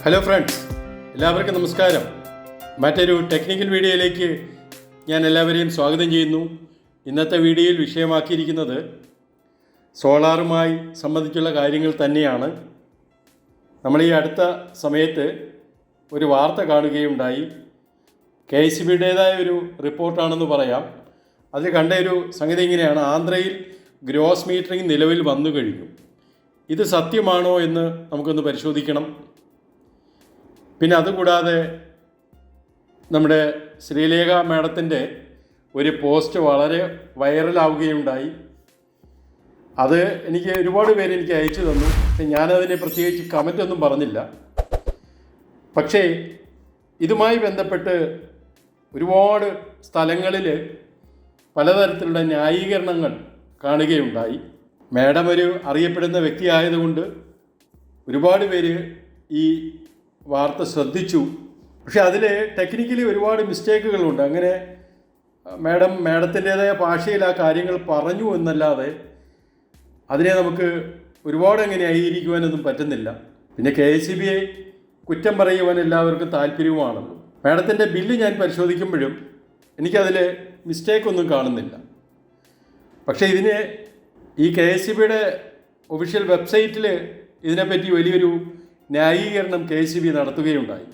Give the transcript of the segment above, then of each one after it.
Hello friends, എല്ലാവർക്കും നമസ്കാരം. മറ്റൊരു ടെക്നിക്കൽ വീഡിയോയിലേക്ക് ഞാൻ എല്ലാവരെയും സ്വാഗതം ചെയ്യുന്നു. ഇന്നത്തെ വീഡിയോയിൽ വിഷയമാക്കിയിരിക്കുന്നത് സോളാറുമായി സംബന്ധിച്ചുള്ള കാര്യങ്ങൾ തന്നെയാണ്. നമ്മൾ ഈ അടുത്ത സമയത്ത് ഒരു വാർത്ത കാണുകയുണ്ടായി. KECBയുടേതായ ഒരു റിപ്പോർട്ടാണെന്ന് പറയാം. അതിൽ കണ്ട ഒരു സംഗതി ഇങ്ങനെയാണ്: ആന്ധ്രയിൽ ഗ്രോസ് മീറ്ററിംഗ് നിലവിൽ വന്നു കഴിഞ്ഞു. ഇത് സത്യമാണോ എന്ന് നമുക്കൊന്ന് പരിശോധിക്കണം. പിന്നെ അതുകൂടാതെ നമ്മുടെ ശ്രീലേഖ മാഡത്തിൻ്റെ ഒരു പോസ്റ്റ് വളരെ വൈറലാവുകയുണ്ടായി. അത് എനിക്ക് ഒരുപാട് പേര് എനിക്ക് അയച്ചു തന്നു. ഞാനതിനെ പ്രത്യേകിച്ച് കമൻ്റൊന്നും പറഞ്ഞില്ല. പക്ഷേ ഇതുമായി ബന്ധപ്പെട്ട് ഒരുപാട് സ്ഥലങ്ങളിൽ പലതരത്തിലുള്ള ന്യായീകരണങ്ങൾ കാണുകയുണ്ടായി. മാഡം ഒരു അറിയപ്പെടുന്ന വ്യക്തിയായതുകൊണ്ട് ഒരുപാട് പേര് ഈ വാർത്ത ശ്രദ്ധിച്ചു. പക്ഷെ അതിൽ ടെക്നിക്കലി ഒരുപാട് മിസ്റ്റേക്കുകളുണ്ട്. അങ്ങനെ മാഡത്തിൻ്റേതായ ഭാഷയിൽ ആ കാര്യങ്ങൾ പറഞ്ഞു എന്നല്ലാതെ അതിനെ നമുക്ക് ഒരുപാട് അങ്ങനെ ന്യായീകരിക്കുവാനൊന്നും പറ്റുന്നില്ല. പിന്നെ KECBയെ കുറ്റം പറയുവാൻ എല്ലാവർക്കും താല്പര്യവുമാണല്ലോ. മാഡത്തിൻ്റെ ബില്ല് ഞാൻ പരിശോധിക്കുമ്പോഴും എനിക്കതിൽ മിസ്റ്റേക്കൊന്നും കാണുന്നില്ല. പക്ഷേ ഇതിന് ഈ KECBയുടെ ഒഫീഷ്യൽ വെബ്സൈറ്റിൽ ഇതിനെപ്പറ്റി വലിയൊരു ന്യായീകരണം KECB നടത്തുകയുണ്ടായി.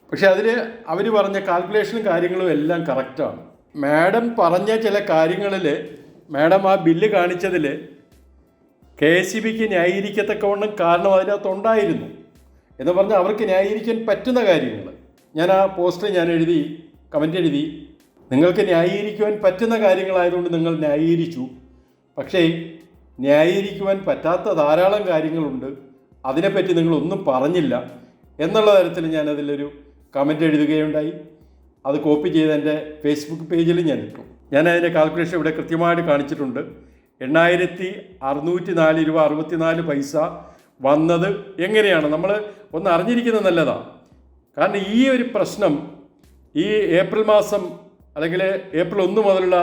പക്ഷേ അതിൽ അവർ പറഞ്ഞ കാൽക്കുലേഷനും കാര്യങ്ങളും എല്ലാം കറക്റ്റാണ്. മാഡം പറഞ്ഞ ചില കാര്യങ്ങളിൽ മാഡം ആ ബില്ല് കാണിച്ചതിൽ KECBക്ക് ന്യായീകരിക്കത്തക്കവണ്ണം കാരണം അതിനകത്തുണ്ടായിരുന്നു എന്ന് പറഞ്ഞാൽ അവർക്ക് ന്യായീകരിക്കാൻ പറ്റുന്ന കാര്യങ്ങൾ ഞാൻ ആ പോസ്റ്റർ എഴുതി, കമൻ്റ് എഴുതി. നിങ്ങൾക്ക് ന്യായീകരിക്കുവാൻ പറ്റുന്ന കാര്യങ്ങളായതുകൊണ്ട് നിങ്ങൾ ന്യായീകരിച്ചു. പക്ഷേ ന്യായീകരിക്കുവാൻ പറ്റാത്ത ധാരാളം കാര്യങ്ങളുണ്ട്, അതിനെപ്പറ്റി നിങ്ങളൊന്നും പറഞ്ഞില്ല എന്നുള്ള തരത്തിൽ ഞാനതിലൊരു കമൻ്റ് എഴുതുകയുണ്ടായി. അത് കോപ്പി ചെയ്ത് എൻ്റെ ഫേസ്ബുക്ക് പേജിൽ ഞാൻ ഇട്ടു. ഞാൻ അതിൻ്റെ കാൽക്കുലേഷൻ ഇവിടെ കൃത്യമായിട്ട് കാണിച്ചിട്ടുണ്ട്. 8,604 രൂപ 64 പൈസ വന്നത് എങ്ങനെയാണ് നമ്മൾ ഒന്ന് അറിഞ്ഞിരിക്കുന്നത് നല്ലതാണ്. കാരണം ഈ ഒരു പ്രശ്നം ഈ ഏപ്രിൽ മാസം അല്ലെങ്കിൽ ഏപ്രിൽ 1 മുതലുള്ള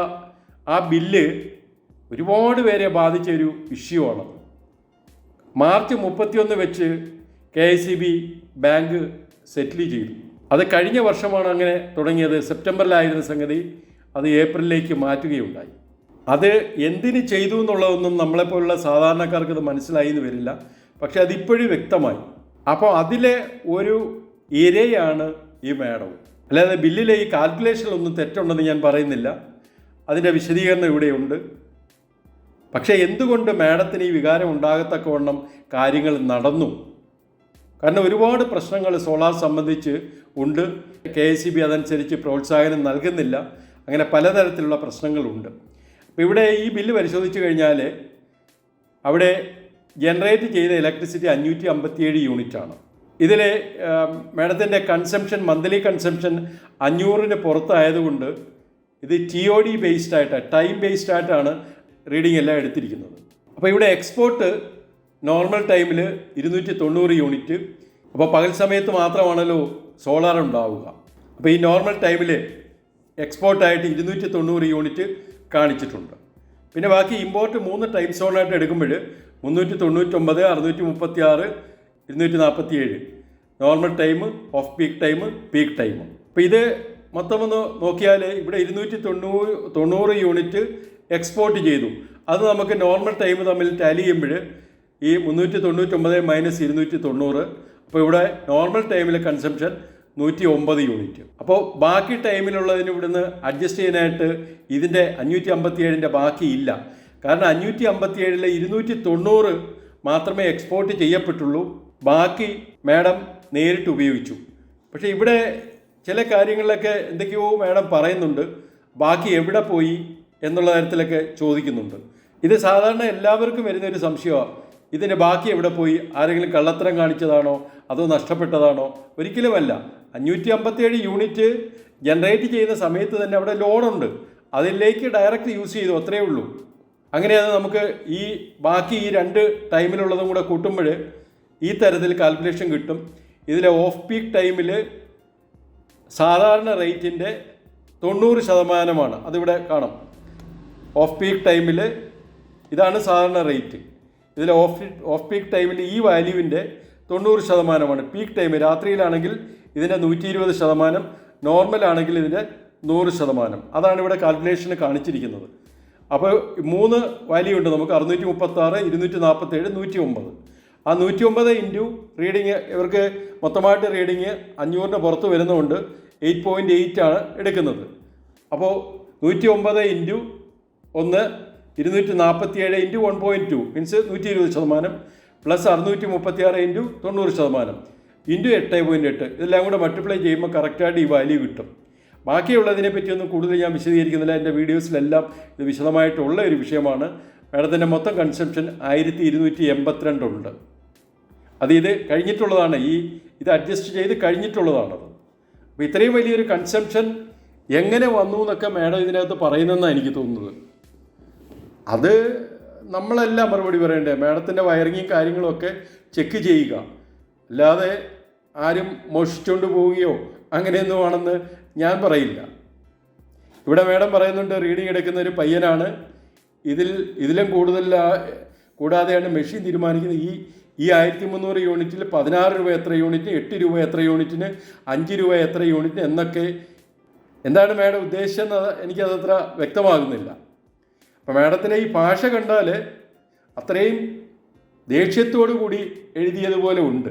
ആ ബില്ല് ഒരുപാട് പേരെ ബാധിച്ച ഒരു ഇഷ്യൂവാണ്. മാർച്ച് 31 വെച്ച് KECB ബാങ്ക് സെറ്റിൽ ചെയ്തു. അത് കഴിഞ്ഞ വർഷമാണ് അങ്ങനെ തുടങ്ങിയത്. സെപ്റ്റംബറിലായിരുന്ന സംഗതി അത് ഏപ്രിലിലേക്ക് മാറ്റുകയുണ്ടായി. അത് എന്തിന് ചെയ്തു എന്നുള്ളതൊന്നും നമ്മളെപ്പോലുള്ള സാധാരണക്കാർക്ക് ഇത് മനസ്സിലായി എന്ന് വരില്ല. പക്ഷെ അതിപ്പോഴും വ്യക്തമായി. അപ്പോൾ അതിലെ ഒരു ഇരയാണ് ഈ മാഡം. അല്ലാതെ ബില്ലിലെ ഈ കാൽക്കുലേഷനിലൊന്നും തെറ്റുണ്ടെന്ന് ഞാൻ പറയുന്നില്ല. അതിൻ്റെ വിശദീകരണം ഇവിടെയുണ്ട്. പക്ഷേ എന്തുകൊണ്ട് മാഡത്തിന് ഈ വികാരം ഉണ്ടാകത്തക്കവണ്ണം കാര്യങ്ങൾ നടന്നു? കാരണം ഒരുപാട് പ്രശ്നങ്ങൾ സോളാർ സംബന്ധിച്ച് ഉണ്ട്. KECB അതനുസരിച്ച് പ്രോത്സാഹനം നൽകുന്നില്ല. അങ്ങനെ പലതരത്തിലുള്ള പ്രശ്നങ്ങളുണ്ട്. അപ്പോൾ ഇവിടെ ഈ ബില്ല് പരിശോധിച്ച് കഴിഞ്ഞാൽ അവിടെ ജനറേറ്റ് ചെയ്ത ഇലക്ട്രിസിറ്റി 557 യൂണിറ്റാണ്. ഇതിൽ മാഡത്തിൻ്റെ കൺസംഷൻ, മന്ത്ലി കൺസംഷൻ 500-ന് പുറത്തായതുകൊണ്ട് ഇത് TOD ബേസ്ഡ് ആയിട്ട്, ടൈം ബേസ്ഡ് ആയിട്ടാണ് റീഡിംഗ് എല്ലാം എടുത്തിരിക്കുന്നത്. അപ്പോൾ ഇവിടെ എക്സ്പോർട്ട് നോർമൽ ടൈമിൽ 290 യൂണിറ്റ്. അപ്പോൾ പകൽ സമയത്ത് മാത്രമാണല്ലോ സോളാർ ഉണ്ടാവുക. അപ്പോൾ ഈ നോർമൽ ടൈമിൽ എക്സ്പോർട്ടായിട്ട് 290 യൂണിറ്റ് കാണിച്ചിട്ടുണ്ട്. പിന്നെ ബാക്കി ഇമ്പോർട്ട് 3 ടൈം സോണായിട്ട് എടുക്കുമ്പോൾ 399, 636, 247 normal time, of peak time, peak time. അപ്പോൾ ഇത് മൊത്തം ഒന്ന് നോക്കിയാൽ ഇവിടെ 290 യൂണിറ്റ് എക്സ്പോർട്ട് ചെയ്തു. അത് നമുക്ക് നോർമൽ ടൈം തമ്മിൽ ടാലി ചെയ്യുമ്പോൾ ഈ 399 മൈനസ് 290, അപ്പോൾ ഇവിടെ നോർമൽ ടൈമിലെ കൺസംഷൻ 109 യൂണിറ്റ്. അപ്പോൾ ബാക്കി ടൈമിലുള്ളതിന് ഇവിടുന്ന് അഡ്ജസ്റ്റ് ചെയ്യാനായിട്ട് ഇതിൻ്റെ 557ൻ്റെ ബാക്കിയില്ല. കാരണം 557-ലെ 290 മാത്രമേ എക്സ്പോർട്ട് ചെയ്യപ്പെട്ടുള്ളൂ. ബാക്കി മാഡം നേരിട്ട് ഉപയോഗിച്ചു. പക്ഷേ ഇവിടെ ചില കാര്യങ്ങളിലൊക്കെ എന്തൊക്കെയോ മാഡം പറയുന്നുണ്ട്. ബാക്കി എവിടെ പോയി എന്നുള്ള തരത്തിലൊക്കെ ചോദിക്കുന്നുണ്ട്. ഇത് സാധാരണ എല്ലാവർക്കും വരുന്നൊരു സംശയമാണ്. ഇതിൻ്റെ ബാക്കി എവിടെ പോയി? ആരെങ്കിലും കള്ളത്തരം കാണിച്ചതാണോ അതോ നഷ്ടപ്പെട്ടതാണോ? ഒരിക്കലുമല്ല. 557 യൂണിറ്റ് ജനറേറ്റ് ചെയ്യുന്ന സമയത്ത് തന്നെ അവിടെ ലോഡുണ്ട്, അതിലേക്ക് ഡയറക്റ്റ് യൂസ് ചെയ്തു, അത്രയേ ഉള്ളൂ. അങ്ങനെയാണ് നമുക്ക് ഈ ബാക്കി ഈ 2 ടൈമിലുള്ളതും കൂടെ കൂട്ടുമ്പോൾ ഈ തരത്തിൽ കാൽക്കുലേഷൻ കിട്ടും. ഇതിലെ ഓഫ് പീക്ക് ടൈമിൽ സാധാരണ റേറ്റിൻ്റെ 90%, അതിവിടെ കാണാം. ഓഫ് പീക്ക് ടൈമിൽ ഇതാണ് സാധാരണ റേറ്റ്. ഇതിൽ ഓഫ് പീക്ക് ടൈമിൽ ഈ വാല്യൂവിൻ്റെ 90%. പീക്ക് ടൈം രാത്രിയിലാണെങ്കിൽ ഇതിൻ്റെ 120%, നോർമലാണെങ്കിൽ ഇതിൻ്റെ 100%. അതാണ് ഇവിടെ കാൽക്കുലേഷന് കാണിച്ചിരിക്കുന്നത്. അപ്പോൾ 3 വാല്യൂ ഉണ്ട് നമുക്ക്: 636, 247, 109. ആ 109 ഇൻറ്റു റീഡിങ്, ഇവർക്ക് മൊത്തമായിട്ട് റീഡിങ് 500-ന് പുറത്ത് വരുന്നതുകൊണ്ട് 8.8 ആണ് എടുക്കുന്നത്. അപ്പോൾ 109 into 1, 247 into 1.2 means 120%, plus 636 into 90% into 8.8. ഇതെല്ലാം കൂടെ മൾട്ടിപ്ലൈ ചെയ്യുമ്പോൾ കറക്റ്റായിട്ട് ഈ വാല്യൂ കിട്ടും. ബാക്കിയുള്ളതിനെ പറ്റിയൊന്നും കൂടുതൽ ഞാൻ വിശദീകരിക്കുന്നില്ല. എൻ്റെ വീഡിയോസിലെല്ലാം ഇത് വിശദമായിട്ടുള്ള ഒരു വിഷയമാണ്. മാഡത്തിൻ്റെ മൊത്തം കൺസംഷൻ 1282 ഉണ്ട്. ഇത് കഴിഞ്ഞിട്ടുള്ളതാണ്. ഇത് അഡ്ജസ്റ്റ് ചെയ്ത് കഴിഞ്ഞിട്ടുള്ളതാണത്. അപ്പോൾ ഇത്രയും വലിയൊരു കൺസംഷൻ എങ്ങനെ വന്നു എന്നൊക്കെ മാഡം ഇതിനകത്ത് പറയുന്നതെന്നാണ് എനിക്ക് തോന്നുന്നത്. അത് നമ്മളല്ല മറുപടി പറയണ്ടേ. മാഡത്തിൻ്റെ വയറിങ്ങും കാര്യങ്ങളൊക്കെ ചെക്ക് ചെയ്യുക, അല്ലാതെ ആരും മോഷ്ടിച്ചുകൊണ്ട് പോവുകയോ അങ്ങനെയൊന്നും ആണെന്ന് ഞാൻ പറയില്ല. ഇവിടെ മാഡം പറയുന്നുണ്ട് റീഡിങ് എടുക്കുന്ന ഒരു പയ്യനാണ്, ഇതിലും കൂടാതെയാണ് മെഷീൻ തീരുമാനിക്കുന്നത്. ഈ 1300 യൂണിറ്റിൽ 16 രൂപ എത്ര യൂണിറ്റിന്, 8 രൂപ എത്ര യൂണിറ്റിന്, 5 രൂപ എത്ര യൂണിറ്റിന് എന്നൊക്കെ. എന്താണ് മാഡം ഉദ്ദേശിച്ചെന്ന് എനിക്കതത്ര വ്യക്തമാകുന്നില്ല. അപ്പോൾ മാഡത്തിൻ്റെ ഈ ഭാഷ കണ്ടാൽ അത്രയും ദേഷ്യത്തോടു കൂടി എഴുതിയതുപോലെ ഉണ്ട്.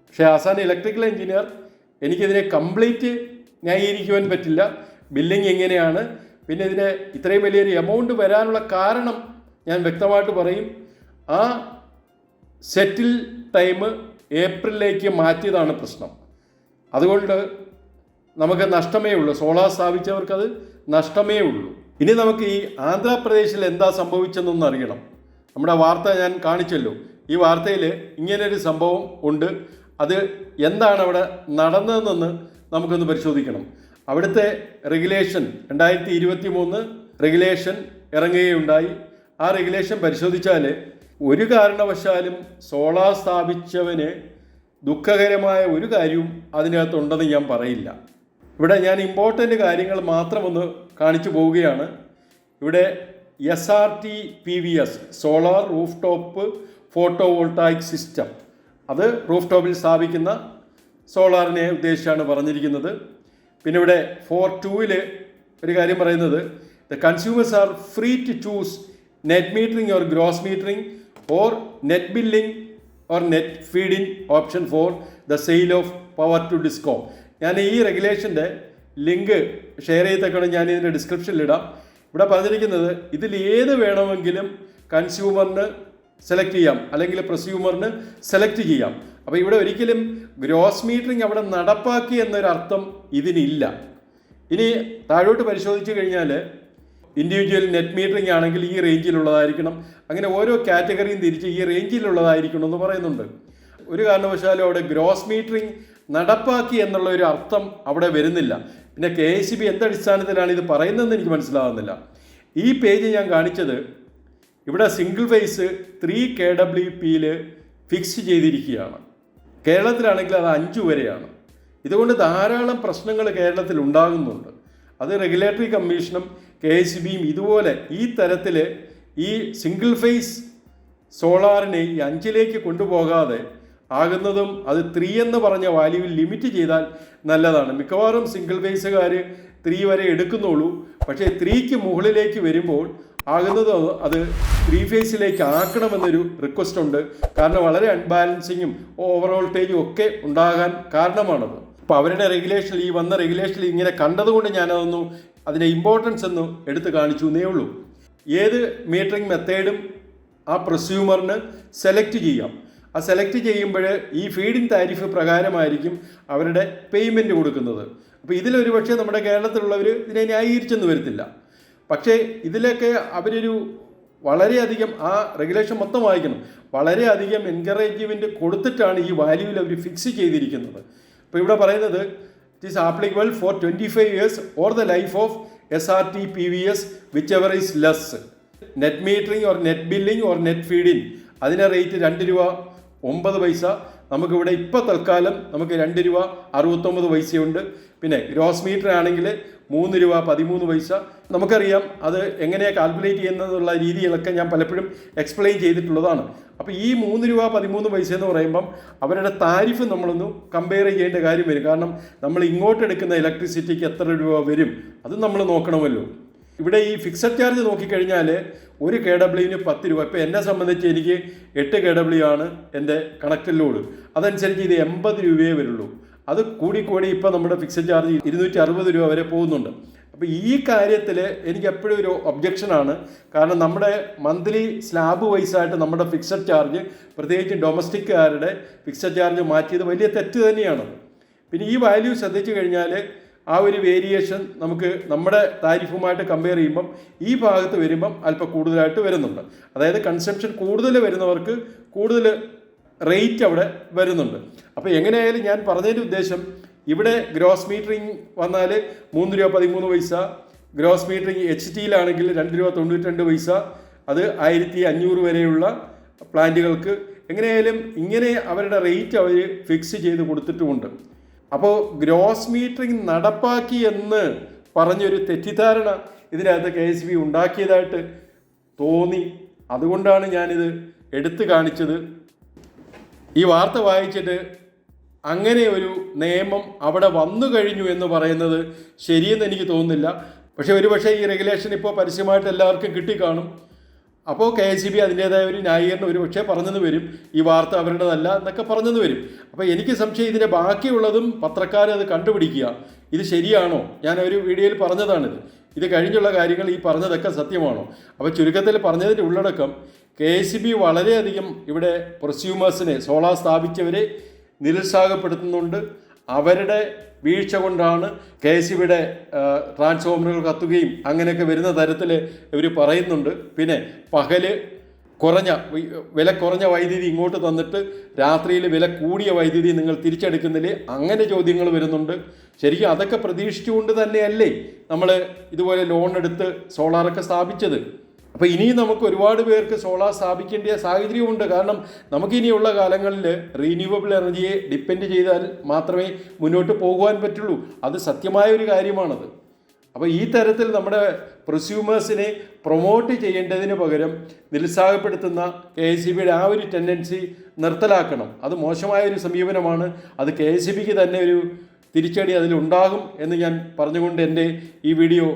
പക്ഷേ ആസാൻ ഇലക്ട്രിക്കൽ എഞ്ചിനീയർ എനിക്കിതിനെ കംപ്ലീറ്റ് ന്യായീകരിക്കുവാൻ പറ്റില്ല. ബില്ലിംഗ് എങ്ങനെയാണ്, പിന്നെ ഇതിന് ഇത്രയും വലിയൊരു എമൗണ്ട് വരാനുള്ള കാരണം ഞാൻ വ്യക്തമായിട്ട് പറയും. ആ സെറ്റിൽ ടൈം ഏപ്രിലിലേക്ക് മാറ്റിയതാണ് പ്രശ്നം. അതുകൊണ്ട് നമുക്ക് നഷ്ടമേ ഉള്ളൂ. സോളാർ സ്ഥാപിച്ചവർക്കത് നഷ്ടമേ ഉള്ളൂ. ഇനി നമുക്ക് ഈ ആന്ധ്രാപ്രദേശിൽ എന്താ സംഭവിച്ചെന്നൊന്ന് അറിയണം. നമ്മുടെ വാർത്ത ഞാൻ കാണിച്ചല്ലോ. ഈ വാർത്തയിൽ ഇങ്ങനൊരു സംഭവം ഉണ്ട്. അത് എന്താണ് അവിടെ നടന്നതെന്നൊന്ന് നമുക്കൊന്ന് പരിശോധിക്കണം. അവിടുത്തെ റെഗുലേഷൻ 2023 റെഗുലേഷൻ ഇറങ്ങുകയുണ്ടായി. ആ റെഗുലേഷൻ പരിശോധിച്ചാൽ ഒരു കാരണവശാലും സോളാർ സ്ഥാപിച്ചവന് ദുഃഖകരമായ ഒരു കാര്യവും അതിനകത്തുണ്ടെന്ന് ഞാൻ പറയില്ല. ഇവിടെ ഞാൻ ഇമ്പോർട്ടൻ്റ് കാര്യങ്ങൾ മാത്രമൊന്ന് കാണിച്ചു പോവുകയാണ്. ഇവിടെ SRTPVS solar roof top photo voltaic system, അത് റൂഫ് ടോപ്പിൽ സ്ഥാപിക്കുന്ന സോളാറിനെ ഉദ്ദേശിച്ചാണ് പറഞ്ഞിരിക്കുന്നത്. പിന്നെ ഇവിടെ 4.2-ൽ ഒരു കാര്യം പറയുന്നത്, the consumers are free to choose net metering or gross metering or net billing or net feeding option for the sale of power to discom. ഞാൻ ഈ റെഗുലേഷൻ്റെ ലിങ്ക് ഷെയർ ചെയ്തേക്കണം, ഞാൻ ഇതിൻ്റെ ഡിസ്ക്രിപ്ഷനിലിടാം. ഇവിടെ പറഞ്ഞിരിക്കുന്നത് ഇതിൽ ഏത് വേണമെങ്കിലും കൺസ്യൂമറിന് സെലക്ട് ചെയ്യാം, അല്ലെങ്കിൽ പ്രസ്യൂമറിന് സെലക്ട് ചെയ്യാം. അപ്പോൾ ഇവിടെ ഒരിക്കലും ഗ്രോസ് മീറ്ററിംഗ് അവിടെ നടപ്പാക്കി എന്നൊരർത്ഥം ഇതിനില്ല. ഇനി താഴോട്ട് പരിശോധിച്ച് കഴിഞ്ഞാൽ ഇൻഡിവിജ്വൽ നെറ്റ് മീറ്ററിംഗ് ആണെങ്കിൽ ഈ റേഞ്ചിലുള്ളതായിരിക്കണം, അങ്ങനെ ഓരോ കാറ്റഗറിയും തിരിച്ച് ഈ റേഞ്ചിലുള്ളതായിരിക്കണം എന്ന് പറയുന്നുണ്ട്. ഒരു കാരണവശാലും അവിടെ ഗ്രോസ് മീറ്ററിംഗ് നടപ്പാക്കി എന്നുള്ള ഒരു അർത്ഥം അവിടെ വരുന്നില്ല. പിന്നെ KEB എന്തടിസ്ഥാനത്തിലാണ് ഇത് പറയുന്നതെന്ന് എനിക്ക് മനസ്സിലാകുന്നില്ല. ഈ പേജ് ഞാൻ കാണിച്ചത് ഇവിടെ സിംഗിൾ ഫേസ് 3 kWp ഫിക്സ് ചെയ്തിരിക്കുകയാണ്. കേരളത്തിലാണെങ്കിൽ അത് 5 വരെയാണ്. ഇതുകൊണ്ട് ധാരാളം പ്രശ്നങ്ങൾ കേരളത്തിൽ ഉണ്ടാകുന്നുണ്ട്. അത് റെഗുലേറ്ററി കമ്മീഷനും KEBയും ഇതുപോലെ ഈ തരത്തിൽ ഈ സിംഗിൾ ഫേസ് സോളാറിനെ ഈ 5ലേക്ക് കൊണ്ടുപോകാതെ ആകുന്നതും അത് 3 എന്ന് പറഞ്ഞ വാല്യൂവിൽ ലിമിറ്റ് ചെയ്താൽ നല്ലതാണ്. മിക്കവാറും സിംഗിൾ ഫേസുകാർ 3 വരെ എടുക്കുന്നുള്ളൂ. പക്ഷേ 3ക്ക് മുകളിലേക്ക് വരുമ്പോൾ ആകുന്നത് അത് 3 ഫേസിലേക്ക് ആക്കണമെന്നൊരു റിക്വസ്റ്റ് ഉണ്ട്. കാരണം വളരെ അൺബാലൻസിങ്ങും ഓവർ വോൾട്ടേജും ഒക്കെ ഉണ്ടാകാൻ കാരണമാണത്. അപ്പോൾ അവരുടെ റെഗുലേഷനിൽ ഈ വന്ന റെഗുലേഷനിൽ ഇങ്ങനെ കണ്ടതുകൊണ്ട് ഞാനതൊന്നും അതിൻ്റെ ഇമ്പോർട്ടൻസ് ഒന്നും എടുത്ത് കാണിച്ചു എന്നേ ഉള്ളൂ. ഏത് മീറ്ററിംഗ് മെത്തേഡും ആ പ്രസ്യൂമറിന് സെലക്ട് ചെയ്യാം. ആ സെലക്ട് ചെയ്യുമ്പോൾ ഈ ഫീഡിംഗ് താരിഫ് പ്രകാരമായിരിക്കും അവരുടെ പേയ്മെൻറ്റ് കൊടുക്കുന്നത്. അപ്പോൾ ഇതിലൊരു പക്ഷേ നമ്മുടെ കേരളത്തിലുള്ളവർ ഇതിനെ ന്യായീകരിച്ചെന്ന് വരത്തില്ല. പക്ഷേ ഇതിലൊക്കെ അവരൊരു വളരെയധികം ആ റെഗുലേഷൻ മൊത്തം വായിക്കണം, വളരെയധികം എൻകറേജ്മെൻറ്റ് കൊടുത്തിട്ടാണ് ഈ വാല്യൂവിൽ അവർ ഫിക്സ് ചെയ്തിരിക്കുന്നത്. അപ്പോൾ ഇവിടെ പറയുന്നത് it is applicable for 25 years or the life of SRTPVS which ever is less. Net metering or net billing or net feeding അതിൻ്റെ റേറ്റ് 2 രൂപ 9 പൈസ. നമുക്കിവിടെ ഇപ്പോൾ തൽക്കാലം നമുക്ക് 2 രൂപ 69 പൈസയുണ്ട്. പിന്നെ ഗ്രോസ് മീറ്റർ ആണെങ്കിൽ 3 രൂപ 13 പൈസ. നമുക്കറിയാം അത് എങ്ങനെയാണ് കാൽക്കുലേറ്റ് ചെയ്യുന്നതെന്നുള്ള രീതികളൊക്കെ ഞാൻ പലപ്പോഴും എക്സ്പ്ലെയിൻ ചെയ്തിട്ടുള്ളതാണ്. അപ്പോൾ ഈ 3 രൂപ 13 പൈസ എന്ന് പറയുമ്പം അവരുടെ താരിഫ് നമ്മളൊന്ന് കമ്പയർ ചെയ്യേണ്ട കാര്യം വരും. കാരണം നമ്മൾ ഇങ്ങോട്ട് എടുക്കുന്ന ഇലക്ട്രിസിറ്റിക്ക് എത്ര രൂപ വരും അത് നമ്മൾ നോക്കണമല്ലോ. ഇവിടെ ഈ ഫിക്സഡ് ചാർജ് നോക്കിക്കഴിഞ്ഞാൽ ഒരു KWന് 10 രൂപ. ഇപ്പോൾ എന്നെ സംബന്ധിച്ച് എനിക്ക് 8 KW ആണ് എൻ്റെ കണക്റ്റഡ് ലോഡ്. അതനുസരിച്ച് ഇത് 80 രൂപയേ വരുള്ളൂ. അത് കൂടി ഇപ്പോൾ നമ്മുടെ ഫിക്സഡ് ചാർജ് 260 രൂപ വരെ പോകുന്നുണ്ട്. അപ്പോൾ ഈ കാര്യത്തിൽ എനിക്ക് എപ്പോഴും ഒരു ഒബ്ജക്ഷനാണ്. കാരണം നമ്മുടെ മന്ത്ലി സ്ലാബ് വൈസായിട്ട് നമ്മുടെ ഫിക്സഡ് ചാർജ്, പ്രത്യേകിച്ച് ഡൊമസ്റ്റിക്കാരുടെ ഫിക്സഡ് ചാർജ് മാറ്റിയത് വലിയ തെറ്റ് തന്നെയാണ്. പിന്നെ ഈ വാല്യൂ ശ്രദ്ധിച്ചു കഴിഞ്ഞാൽ ആ ഒരു വേരിയേഷൻ നമുക്ക് നമ്മുടെ താരിഫുമായിട്ട് കമ്പയർ ചെയ്യുമ്പം ഈ ഭാഗത്ത് വരുമ്പം അല്പം കൂടുതലായിട്ട് വരുന്നുണ്ട്. അതായത് കൺസംഷൻ കൂടുതൽ വരുന്നവർക്ക് കൂടുതൽ റേറ്റ് അവിടെ വരുന്നുണ്ട്. അപ്പോൾ എങ്ങനെയായാലും ഞാൻ പറഞ്ഞതിൻ്റെ ഉദ്ദേശം, ഇവിടെ ഗ്രോസ് മീറ്ററിങ് വന്നാൽ 3 രൂപ 13 പൈസ, ഗ്രോസ് മീറ്ററിങ് HTയിലാണെങ്കിൽ 2 രൂപ 92 പൈസ, അത് 1500 വരെയുള്ള പ്ലാന്റുകൾക്ക്. എങ്ങനെയായാലും ഇങ്ങനെ അവരുടെ റേറ്റ് അവർ ഫിക്സ് ചെയ്ത് കൊടുത്തിട്ടുമുണ്ട്. അപ്പോൾ ഗ്രോസ് മീറ്ററിങ് നടപ്പാക്കി എന്ന് പറഞ്ഞൊരു തെറ്റിദ്ധാരണ ഇതിനകത്ത് KSB ഉണ്ടാക്കിയതായിട്ട് തോന്നി. അതുകൊണ്ടാണ് ഞാനിത് എടുത്തു കാണിച്ചത്. ഈ വാർത്ത വായിച്ചിട്ട് അങ്ങനെ ഒരു നിയമം അവിടെ വന്നു കഴിഞ്ഞു എന്ന് പറയുന്നത് ശരിയെന്ന് എനിക്ക് തോന്നുന്നില്ല. പക്ഷേ ഈ റെഗുലേഷൻ ഇപ്പോൾ പരസ്യമായിട്ട് എല്ലാവർക്കും കിട്ടിക്കാണും. അപ്പോൾ KSB അതിൻ്റേതായ ഒരു ന്യായീകരണം ഒരു പറഞ്ഞെന്ന് വരും, ഈ വാർത്ത അവരുടേതല്ല എന്നൊക്കെ പറഞ്ഞെന്ന് വരും. അപ്പോൾ എനിക്ക് സംശയം ഇതിൻ്റെ ബാക്കിയുള്ളതും പത്രക്കാരത് കണ്ടുപിടിക്കുക, ഇത് ശരിയാണോ. ഞാൻ ഒരു വീഡിയോയിൽ പറഞ്ഞതാണിത്. ഇത് കഴിഞ്ഞുള്ള കാര്യങ്ങൾ ഈ പറഞ്ഞതൊക്കെ സത്യമാണോ. അപ്പോൾ ചുരുക്കത്തിൽ പറഞ്ഞതിൻ്റെ ഉള്ളടക്കം, KSB വളരെയധികം ഇവിടെ പ്രൊസ്യൂമേഴ്സിനെ, സോളാർ സ്ഥാപിച്ചവരെ നിരുത്സാഹപ്പെടുത്തുന്നുണ്ട്. അവരുടെ വീഴ്ച കൊണ്ടാണ് KSBയുടെ ട്രാൻസ്ഫോമറുകൾ കത്തുകയും അങ്ങനെയൊക്കെ വരുന്ന തരത്തിൽ ഇവർ പറയുന്നുണ്ട്. പിന്നെ പകല് വില കുറഞ്ഞ വൈദ്യുതി ഇങ്ങോട്ട് തന്നിട്ട് രാത്രിയിൽ വില കൂടിയ വൈദ്യുതി നിങ്ങൾ തിരിച്ചെടുക്കുന്നില്ലേ, അങ്ങനെ ചോദ്യങ്ങൾ വരുന്നുണ്ട്. ശരിക്കും അതൊക്കെ പ്രതീക്ഷിച്ചുകൊണ്ട് തന്നെയല്ലേ നമ്മൾ ഇതുപോലെ ലോൺ എടുത്ത് സോളാറൊക്കെ സ്ഥാപിച്ചത്. അപ്പോൾ ഇനിയും നമുക്ക് ഒരുപാട് പേർക്ക് സോളാർ സ്ഥാപിക്കേണ്ട സാഹചര്യമുണ്ട്. കാരണം നമുക്കിനിയുള്ള കാലങ്ങളിൽ റീന്യൂവബിൾ എനർജിയെ ഡിപ്പെൻഡ് ചെയ്താൽ മാത്രമേ മുന്നോട്ട് പോകുവാൻ പറ്റുള്ളൂ. അത് സത്യമായ ഒരു കാര്യമാണത്. അപ്പോൾ ഈ തരത്തിൽ നമ്മുടെ പ്രൊസ്യൂമേഴ്സിനെ പ്രൊമോട്ട് ചെയ്യേണ്ടതിന് പകരം നിരുത്സാഹപ്പെടുത്തുന്ന KSBയുടെ ആ ഒരു ടെൻഡൻസി നിർത്തലാക്കണം. അത് മോശമായൊരു സമീപനമാണ്. അത് KSBക്ക് തന്നെ ഒരു തിരിച്ചടി അതിലുണ്ടാകും എന്ന് ഞാൻ പറഞ്ഞുകൊണ്ട് എൻ്റെ ഈ വീഡിയോ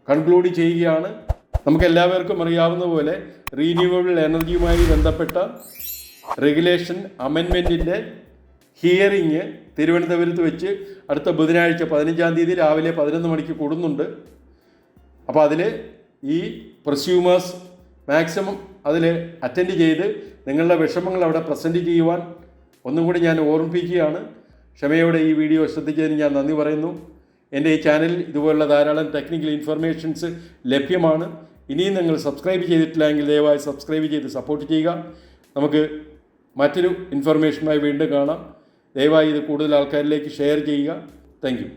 കൺക്ലൂഡ് ചെയ്യുകയാണ്. നമുക്കെല്ലാവർക്കും അറിയാവുന്ന പോലെ റീന്യൂവബിൾ എനർജിയുമായി ബന്ധപ്പെട്ട റെഗുലേഷൻ അമെൻമെൻറ്റിൻ്റെ ഹിയറിങ് തിരുവനന്തപുരത്ത് വെച്ച് അടുത്ത ബുധനാഴ്ച 15-ാം തീയതി രാവിലെ 11 മണിക്ക് കൂടുന്നുണ്ട്. അപ്പോൾ അതിൽ ഈ പ്രൊസ്യൂമേഴ്സ് മാക്സിമം അതിൽ അറ്റൻഡ് ചെയ്ത് നിങ്ങളുടെ വിഷമങ്ങൾ അവിടെ പ്രസൻറ്റ് ചെയ്യുവാൻ ഒന്നും കൂടി ഞാൻ ഓർമ്മിപ്പിക്കുകയാണ്. ക്ഷമയോടെ ഈ വീഡിയോ ശ്രദ്ധിച്ചതിന് ഞാൻ നന്ദി പറയുന്നു. എൻ്റെ ഈ ചാനലിൽ ഇതുപോലുള്ള ധാരാളം ടെക്നിക്കൽ ഇൻഫർമേഷൻസ് ലഭ്യമാണ്. ഇനിയും നിങ്ങൾ സബ്സ്ക്രൈബ് ചെയ്തിട്ടില്ലെങ്കിൽ ദയവായി സബ്സ്ക്രൈബ് ചെയ്ത് സപ്പോർട്ട് ചെയ്യുക. നമുക്ക് മറ്റൊരു ഇൻഫർമേഷനുമായി വീണ്ടും കാണാം. ദയവായി ഇത് കൂടുതൽ ആൾക്കാരിലേക്ക് ഷെയർ ചെയ്യുക. Thank you.